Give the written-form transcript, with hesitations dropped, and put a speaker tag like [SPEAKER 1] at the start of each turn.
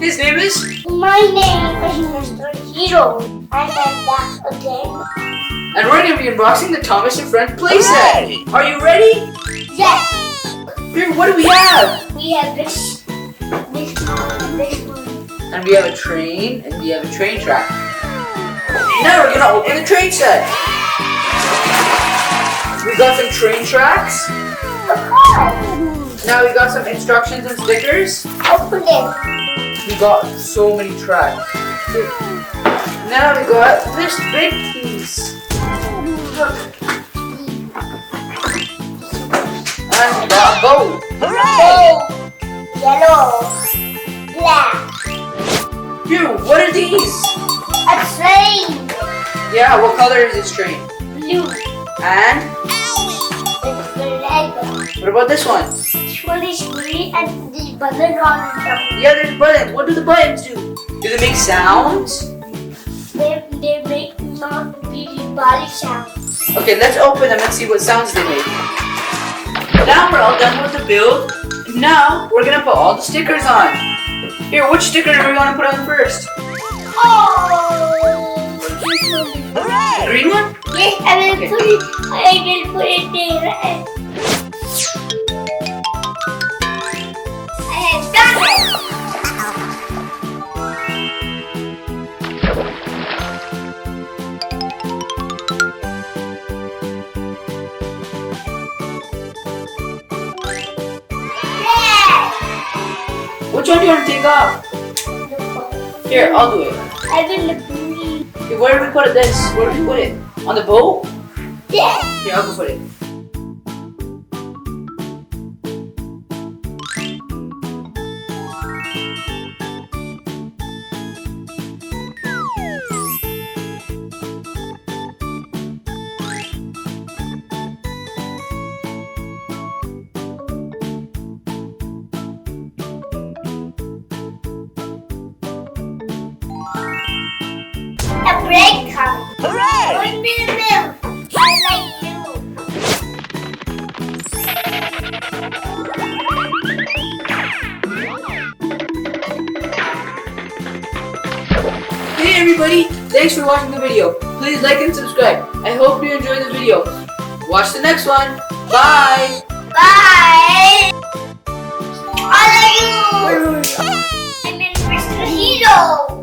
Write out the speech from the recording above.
[SPEAKER 1] His name is?
[SPEAKER 2] My name is Mr. Hero. And I'm back again.
[SPEAKER 1] And we're going to be unboxing the Thomas and Friends playset. Are you ready?
[SPEAKER 2] Yes.
[SPEAKER 1] Here, what do we have?
[SPEAKER 2] We have this one.
[SPEAKER 1] And we have a train, and we have a train track. Now we're going to open the train set. We got some train tracks. Now we got some instructions and stickers.
[SPEAKER 2] Open it.
[SPEAKER 1] We got so many tracks. Now we got this big piece. Look. And we got a bow.
[SPEAKER 2] Hooray! Yellow. Black.
[SPEAKER 1] Here, what are these?
[SPEAKER 2] A train.
[SPEAKER 1] Yeah, what color is this train?
[SPEAKER 2] Blue.
[SPEAKER 1] And?
[SPEAKER 2] It's red.
[SPEAKER 1] What about this one?
[SPEAKER 2] This one is green and the button on top.
[SPEAKER 1] Yeah, there's buttons. What do the buttons do? Do they make sounds?
[SPEAKER 2] They make not really body sound.
[SPEAKER 1] Okay, let's open them and see what sounds they make. Now we're all done with the build. Now we're gonna put all the stickers on. Here, which sticker are we gonna put on first?
[SPEAKER 2] Oh!
[SPEAKER 1] The green one?
[SPEAKER 2] Yes, I will put it there. I have done it.
[SPEAKER 1] Which one do you want to take off? Here, I'll do it.
[SPEAKER 2] I will agree.
[SPEAKER 1] Okay, where do we put this? Where do we put it? On the boat?
[SPEAKER 2] Yeah.
[SPEAKER 1] Here, I'll go put it.
[SPEAKER 2] A break coming.
[SPEAKER 3] Hooray!
[SPEAKER 2] Going to the milk. I like you.
[SPEAKER 1] Hey everybody, thanks for watching the video. Please like and subscribe. I hope you enjoyed the video. Watch the next one. Bye!
[SPEAKER 2] Bye. I like you. I'm Mr. Hero.